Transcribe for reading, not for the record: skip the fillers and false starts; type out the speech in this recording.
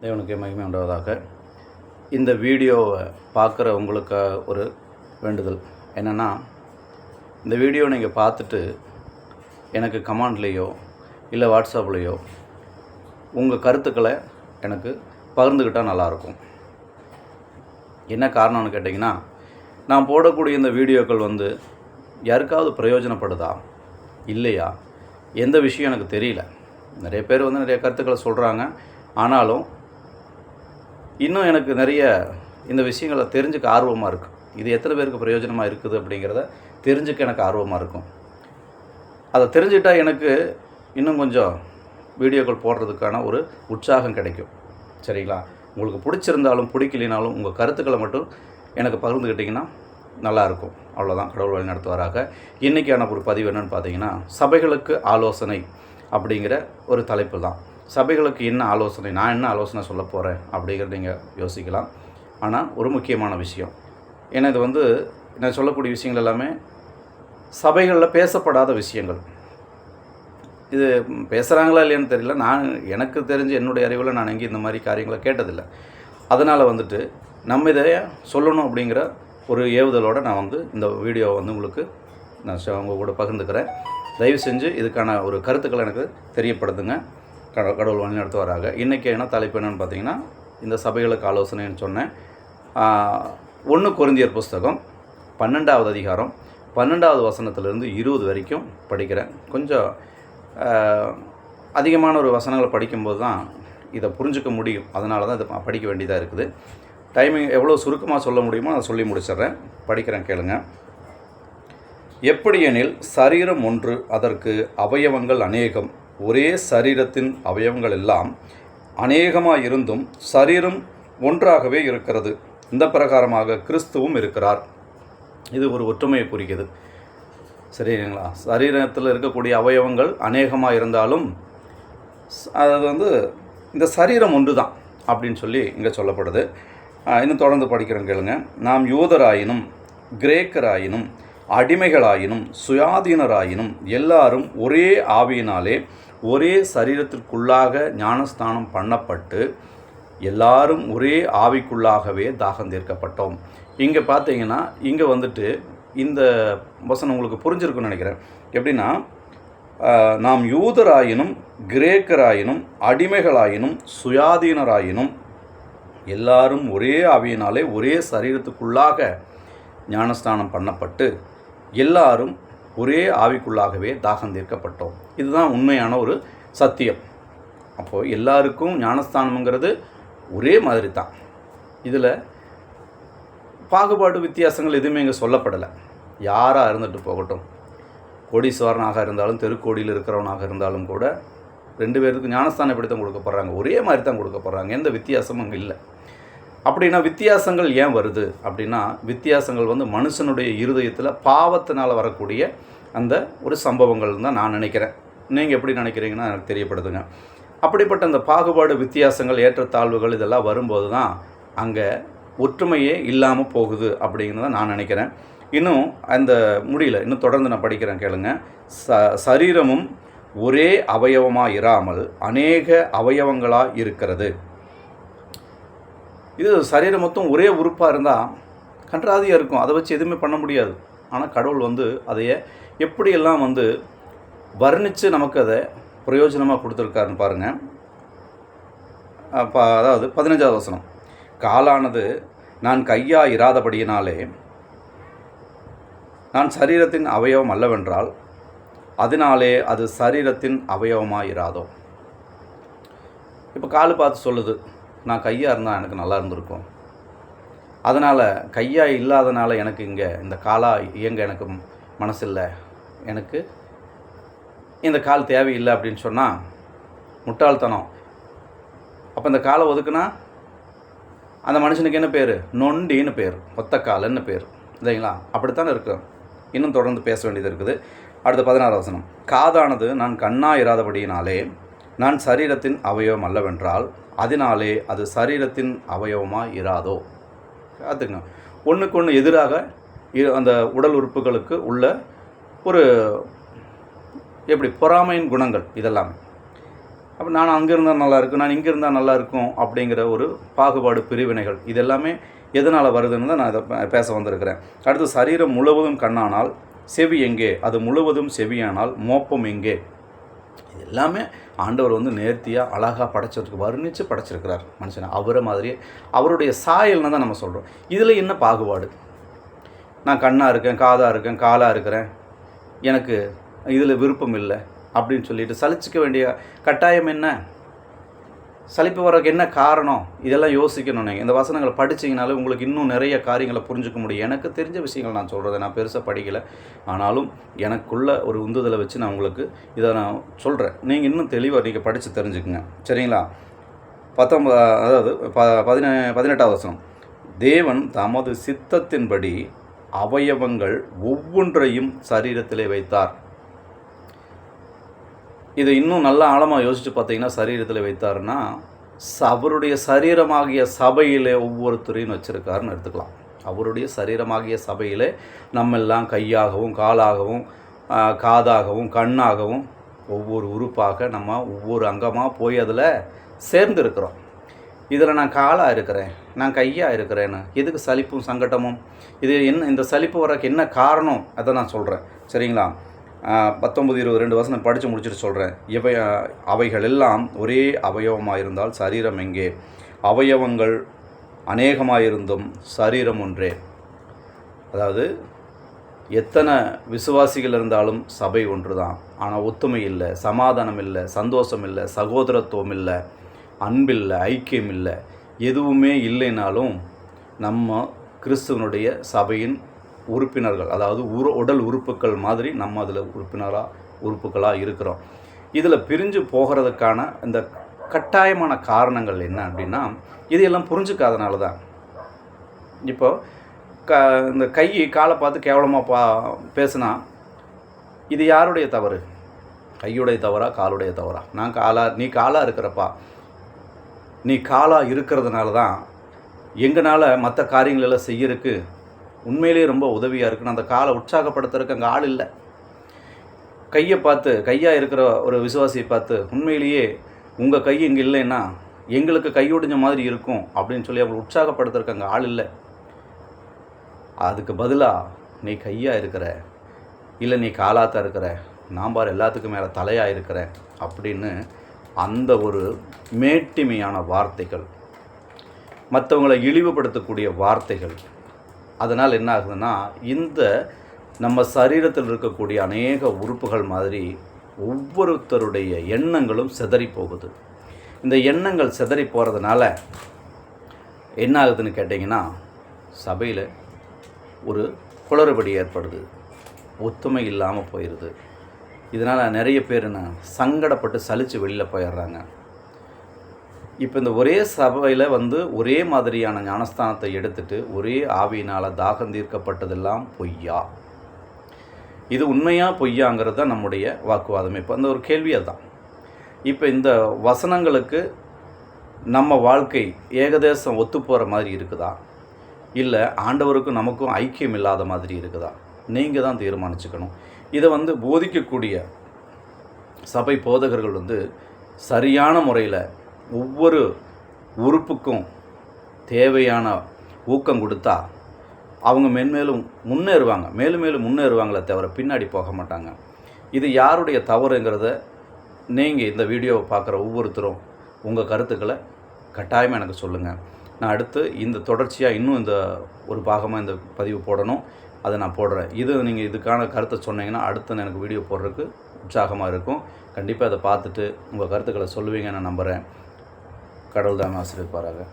தேவனுக்கு மகிமை உண்டாவதாக. இந்த வீடியோவை பார்க்குற உங்களுக்கு ஒரு வேண்டுதல் என்னென்னா, இந்த வீடியோ நீங்கள் பார்த்துட்டு எனக்கு கமெண்ட்லேயோ இல்லை வாட்ஸ்அப்லேயோ உங்கள் கருத்துக்களை எனக்கு பகிர்ந்துக்கிட்டால் நல்லாயிருக்கும். என்ன காரணம்னு கேட்டிங்கன்னா, நான் போடக்கூடிய இந்த வீடியோக்கள் யாருக்காவது பிரயோஜனப்படுதா இல்லையா, எந்த விஷயம் எனக்கு தெரியல. நிறைய பேர் நிறைய கருத்துக்களை சொல்கிறாங்க. ஆனாலும் இன்னும் எனக்கு நிறைய இந்த விஷயங்களை தெரிஞ்சுக்க ஆர்வமாக இருக்குது. இது எத்தனை பேருக்கு பிரயோஜனமாக இருக்குது அப்படிங்கிறத தெரிஞ்சுக்க எனக்கு ஆர்வமாக இருக்கும். அதை தெரிஞ்சுக்கிட்டால் எனக்கு இன்னும் கொஞ்சம் வீடியோக்கள் போடுறதுக்கான ஒரு உற்சாகம் கிடைக்கும். சரிங்களா? உங்களுக்கு பிடிச்சிருந்தாலும் பிடிக்கலினாலும் உங்கள் கருத்துக்களை மட்டும் எனக்கு பகிர்ந்துக்கிட்டிங்கன்னா நல்லாயிருக்கும். அவ்வளோதான். கடவுள் வழி நடத்துவாராக. இன்றைக்கான ஒரு பதிவு என்னென்னு பார்த்தீங்கன்னா, சபைகளுக்கு ஆலோசனை அப்படிங்கிற ஒரு தலைப்பு தான். சபைகளுக்கு என்ன ஆலோசனை, நான் என்ன ஆலோசனை சொல்ல போகிறேன் அப்படிங்கிறத நீங்கள் யோசிக்கலாம். ஆனால் ஒரு முக்கியமான விஷயம், ஏன்னா இது நான் சொல்லக்கூடிய விஷயங்கள் எல்லாமே சபைகளில் பேசப்படாத விஷயங்கள். இது பேசுகிறாங்களா இல்லையான்னு தெரியல. எனக்கு தெரிஞ்சு என்னுடைய அறிவில் நான் எங்கேயும் இந்த மாதிரி காரியங்களை கேட்டதில்லை. அதனால் நம்ம இதை சொல்லணும் அப்படிங்கிற ஒரு ஏவுதலோடு நான் இந்த வீடியோவை உங்களுக்கு நான் உங்கள் கூட பகிர்ந்துக்கிறேன். தயவு செஞ்சு இதுக்கான ஒரு கருத்துக்களை எனக்கு தெரியப்படுத்துங்க. கடவுள் வழி நடத்துவாராக. இன்றைக்கி என்ன தலைப்பு என்னென்னு பார்த்தீங்கன்னா, இந்த சபைகளுக்கு ஆலோசனைன்னு சொன்னேன். 1 கொரிந்தியர் புஸ்தகம் 12வது அதிகாரம் 12வது வசனத்திலிருந்து 20 வரைக்கும் படிக்கிறேன். கொஞ்சம் அதிகமான ஒரு வசனங்களை படிக்கும்போது தான் இதை புரிஞ்சிக்க முடியும். அதனால தான் இதை படிக்க வேண்டியதாக இருக்குது. டைமிங் எவ்வளோ சுருக்கமாக சொல்ல முடியுமோ அதை சொல்லி முடிச்சிட்றேன். படிக்கிறேன், கேளுங்க. எப்படியெனில் சரீரம் ஒன்று, அதற்கு அவயவங்கள் அநேகம். ஒரே சரீரத்தின் அவயவங்கள் எல்லாம் அநேகமாக இருந்தும் சரீரம் ஒன்றாகவே இருக்கிறது. இந்த பிரகாரமாக கிறிஸ்துவும் இருக்கிறார். இது ஒரு ஒற்றுமையை குறிக்குது. சரிங்களா? சரீரத்தில் இருக்கக்கூடிய அவயவங்கள் அநேகமாக இருந்தாலும் அது இந்த சரீரம் ஒன்று தான் அப்படின்னு சொல்லி இங்கே சொல்லப்படுது. இன்னும் தொடர்ந்து படிக்கிறேன், கேளுங்க. நாம் யூதராயினும் கிரேக்கராயினும் அடிமைகளாயினும் சுயாதீனராயினும் எல்லாரும் ஒரே ஆவியினாலே ஒரே சரீரத்திற்குள்ளாக ஞானஸ்தானம் பண்ணப்பட்டு எல்லாரும் ஒரே ஆவிக்குள்ளாகவே தாகம் தீர்க்கப்பட்டோம். இங்கே பார்த்தீங்கன்னா, இங்கே இந்த வசனம் உங்களுக்கு புரிஞ்சிருக்குன்னு நினைக்கிறேன். எப்படின்னா, நாம் யூதராயினும் கிரேக்கராயினும் அடிமைகளாயினும் சுயாதீனராயினும் எல்லாரும் ஒரே ஆவியினாலே ஒரே சரீரத்துக்குள்ளாக ஞானஸ்தானம் பண்ணப்பட்டு எல்லாரும் ஒரே ஆவிக்குள்ளாகவே தாகம் தீர்க்கப்பட்டோம். இதுதான் உண்மையான ஒரு சத்தியம். அப்போது எல்லாருக்கும் ஞானஸ்தானம்ங்கிறது ஒரே மாதிரி தான். இதில் பாகுபாடு வித்தியாசங்கள் எதுவுமே இங்கே சொல்லப்படலை. யாராக இருந்துட்டு போகட்டும், கோடீஸ்வரனாக இருந்தாலும் தெருக்கோடியில் இருக்கிறவனாக இருந்தாலும் கூட 2 பேருக்கு ஞானஸ்தானம் எப்படி தான் கொடுக்கப்படுறாங்க, ஒரே மாதிரி தான் கொடுக்கப்படுறாங்க. எந்த வித்தியாசமும் அங்கே இல்லை. அப்படின்னா வித்தியாசங்கள் ஏன் வருது அப்படின்னா, வித்தியாசங்கள் மனுஷனுடைய இருதயத்தில் பாவத்தினால் வரக்கூடிய அந்த ஒரு சம்பவங்கள் தான் நான் நினைக்கிறேன். நீங்கள் எப்படி நினைக்கிறீங்கன்னா எனக்கு தெரியப்படுதுங்க. அப்படிப்பட்ட அந்த பாகுபாடு வித்தியாசங்கள் ஏற்றத்தாழ்வுகள் இதெல்லாம் வரும்போது தான் அங்கே ஒற்றுமையே இல்லாமல் போகுது அப்படிங்கிறத நான் நினைக்கிறேன். இன்னும் அந்த முடியல, இன்னும் தொடர்ந்து நான் படிக்கிறேன், கேளுங்க. சரீரமும் ஒரே அவயவமாக இராமல் அநேக அவயவங்களாக இருக்கிறது. இது சரீரம் மொத்தம் ஒரே உறுப்பாக இருந்தால் கன்றாதியாக இருக்கும். அதை வச்சு எதுவுமே பண்ண முடியாது. ஆனால் கடவுள் அதையே எப்படியெல்லாம் வர்ணித்து நமக்கு அதை பிரயோஜனமாக கொடுத்துருக்காருன்னு பாருங்கள். அதாவது 15வது வசனம். காலானது நான் கையாக இராதபடியினாலே நான் சரீரத்தின் அவயவம் அல்லவென்றால் அதனாலே அது சரீரத்தின் அவயவமாக இராதோ. இப்போ கால் பார்த்து சொல்லுது, நான் கையாக இருந்தால் எனக்கு நல்லா இருந்திருக்கும், அதனால் கையாக இல்லாதனால எனக்கு இங்கே இந்த காலாக இயங்க எனக்கு மனசில்லை, எனக்கு இந்த கால் தேவையில்லை அப்படின்னு சொன்னால் முட்டாள்தனம். அப்போ இந்த காலை ஒதுக்குனா அந்த மனுஷனுக்கு என்ன பேர்? நொண்டின்னு பேர், ஒத்த காலன்னு பேர், இல்லைங்களா? அப்படித்தானே இருக்கும். இன்னும் தொடர்ந்து பேச வேண்டியது இருக்குது. அடுத்த 16வது வசனம். காதானது நான் கண்ணாக இராதபடியினாலே நான் சரீரத்தின் அவயவம் அல்லவென்றால் அதனாலே அது சரீரத்தின் அவயவமாக இராதோ. பார்த்துங்க, ஒன்றுக்கு ஒன்று எதிராக அந்த உடல் உறுப்புகளுக்கு உள்ள ஒரு எப்படி பொறாமையின் குணங்கள் இதெல்லாம். அப்போ நான் அங்கே இருந்தால் நல்லாயிருக்கும், நான் இங்கே இருந்தால் நல்லாயிருக்கும் அப்படிங்கிற ஒரு பாகுபாடு, பிரிவினைகள், இது எல்லாமே எதனால் வருதுன்னு தான் நான் இதை பேச வந்திருக்கிறேன். அடுத்து, சரீரம் முழுவதும் கண்ணானால் செவி எங்கே? அது முழுவதும் செவியானால் மோப்பம் எங்கே? இது எல்லாமே ஆண்டவர் வந்து நேர்த்தியாக அழகாக படைச்சிருக்கு, வர்ணித்து படைச்சிருக்கிறார் மனுஷனை. அவரை மாதிரியே அவருடைய சாயல்னு தான் நம்ம சொல்கிறோம். இதில் என்ன பாகுபாடு? நான் கண்ணாக இருக்கேன், காதாக இருக்கேன், காலாக இருக்கிறேன், எனக்கு இதில் விருப்பம் இல்லை அப்படின்னு சொல்லிட்டு சலிச்சிக்க வேண்டிய கட்டாயம் என்ன? சலிப்பு வர்றதுக்கு என்ன காரணம்? இதெல்லாம் யோசிக்கணும். நீங்கள் இந்த வசனங்களை படிச்சிங்கனாலே உங்களுக்கு இன்னும் நிறைய காரியங்களை புரிஞ்சுக்க முடியும். எனக்கு தெரிஞ்ச விஷயங்கள் நான் சொல்கிறத நான் பெருசாக படிக்கலை, ஆனாலும் எனக்குள்ள ஒரு உந்துதலை வச்சு நான் உங்களுக்கு இதை நான் சொல்கிறேன். நீங்கள் இன்னும் தெளிவாக நீங்கள் படித்து தெரிஞ்சுக்குங்க, சரிங்களா? 18வது வசனம், தேவன் தமது சித்தத்தின்படி அவயவங்கள் ஒவ்வொன்றையும் சரீரத்திலே வைத்தார். இதை இன்னும் நல்லா ஆழமாக யோசித்து பார்த்தீங்கன்னா, சரீரத்தில் வைத்தாருன்னா அவருடைய சரீரமாகிய சபையிலே ஒவ்வொருத்தரையும் வச்சுருக்காருன்னு எடுத்துக்கலாம். அவருடைய சரீரமாகிய சபையிலே நம்ம எல்லாம் கையாகவும், காலாகவும், காதாகவும், கண்ணாகவும், ஒவ்வொரு உறுப்பாக நம்ம ஒவ்வொரு அங்கமாக போய் அதில் சேர்ந்துருக்கிறோம். இதில் நான் காலாக இருக்கிறேன், நான் கையாக இருக்கிறேன்னு எதுக்கு சலிப்பும் சங்கட்டமும்? இது என்ன, இந்த சலிப்பு வரக்கு என்ன காரணம்? அதை நான் சொல்கிறேன், சரிங்களா? 19, 20 2 வசனம் படித்து முடிச்சுட்டு சொல்கிறேன். அவைகள் எல்லாம் ஒரே அவயவமாக இருந்தால் சரீரம் எங்கே? அவயவங்கள் அநேகமாயிருந்தும் சரீரம் ஒன்றே. அதாவது எத்தனை விசுவாசிகள் இருந்தாலும் சபை ஒன்று தான், ஆனால் ஒத்துமை இல்லை, சமாதானம் இல்லை, சந்தோஷம் இல்லை, சகோதரத்துவம் இல்லை, அன்பில்லை, ஐக்கியம் இல்லை, எதுவுமே இல்லைனாலும் நம்ம கிறிஸ்துவனுடைய சபையின் உறுப்பினர்கள், அதாவது உடல் உறுப்புகள் மாதிரி நம்ம அதில் உறுப்புகளாக இருக்கிறோம். இதில் பிரிஞ்சு போகிறதுக்கான இந்த கட்டாயமான காரணங்கள் என்ன அப்படின்னா, இதையெல்லாம் புரிஞ்சுக்காதனால தான். இப்போ இந்த கை காலை பார்த்து கேவலமாக பேசுனா இது யாருடைய தவறு? கையுடைய தவறா, காலுடைய தவறா? நீ காலாக இருக்கிறப்பா, நீ காலாக இருக்கிறதுனால தான் எங்களால் மற்ற காரியங்களெல்லாம் செய்யறதுக்கு உண்மையிலேயே ரொம்ப உதவியாக இருக்குன்னு அந்த காலை உற்சாகப்படுத்துறதுக்கு அங்கே ஆள் இல்லை. கையை பார்த்து, கையாக இருக்கிற ஒரு விசுவாசியை பார்த்து, உண்மையிலேயே உங்கள் கை இங்கே இல்லைன்னா எங்களுக்கு கையொடிஞ்ச மாதிரி இருக்கும் அப்படின்னு சொல்லி அவங்களை உற்சாகப்படுத்துறதுக்கு அங்கே ஆள் இல்லை. அதுக்கு பதிலாக நீ கையாக இருக்கிற, இல்லை நீ காலாத்தான் இருக்கிற, நான் பாரு எல்லாத்துக்கும் மேலே தலையாக இருக்கிறேன் அப்படின்னு அந்த ஒரு மேட்டிமையான வார்த்தைகள், மற்றவங்களை இழிவுபடுத்தக்கூடிய வார்த்தைகள், அதனால் என்ன ஆகுதுன்னா, இந்த நம்ம சரீரத்தில் இருக்கக்கூடிய அநேக உறுப்புகள் மாதிரி ஒவ்வொருத்தருடைய எண்ணங்களும் சிதறி போகுது. இந்த எண்ணங்கள் சிதறி போகிறதுனால என்ன ஆகுதுன்னு கேட்டிங்கன்னா, சபையில் ஒரு குளறுபடி ஏற்படுது, ஒத்துமை இல்லாமல் போயிடுது. இதனால் நிறைய பேர் சங்கடப்பட்டு சலித்து வெளியில் போயிடுறாங்க. இப்போ இந்த ஒரே சபையில் ஒரே மாதிரியான ஞானஸ்தானத்தை எடுத்துட்டு ஒரே ஆவியினால் தாகம் தீர்க்கப்பட்டதெல்லாம் பொய்யா? இது உண்மையாக பொய்யாங்கிறது தான் நம்முடைய வாக்குவாதம். இப்போ அந்த ஒரு கேள்வியாக தான். இப்போ இந்த வசனங்களுக்கு நம்ம வாழ்க்கை ஏகதேசம் ஒத்து போகிற மாதிரி இருக்குதா, இல்லை ஆண்டவருக்கும் நமக்கும் ஐக்கியம் இல்லாத மாதிரி இருக்குதா? நீங்கள் தான் தீர்மானிச்சுக்கணும். இதை போதிக்கக்கூடிய சபை போதகர்கள் சரியான முறையில் ஒவ்வொரு உறுப்புக்கும் தேவையான ஊக்கம் கொடுத்தா அவங்க மென்மேலும் முன்னேறுவாங்க, மேலும் மேலும் முன்னேறுவாங்களே தவிர பின்னாடி போக மாட்டாங்க. இது யாருடைய தவறுங்கிறத நீங்கள் இந்த வீடியோவை பார்க்குற ஒவ்வொருத்தரும் உங்கள் கருத்துக்களை கட்டாயமாக எனக்கு சொல்லுங்கள். நான் அடுத்து இந்த தொடர்ச்சியாக இன்னும் இந்த ஒரு பாகமாக இந்த பதிவு போடணும், அதை நான் போடுறேன். நீங்கள் இதுக்கான கருத்தை சொன்னீங்கன்னா அடுத்து எனக்கு வீடியோ போடுறதுக்கு உற்சாகமாக இருக்கும். கண்டிப்பாக அதை பார்த்துட்டு உங்கள் கருத்துக்களை சொல்லுவீங்கன்னு நான் நம்புகிறேன். கடவுள் தான் ஆசீர்வதிப்பாராக.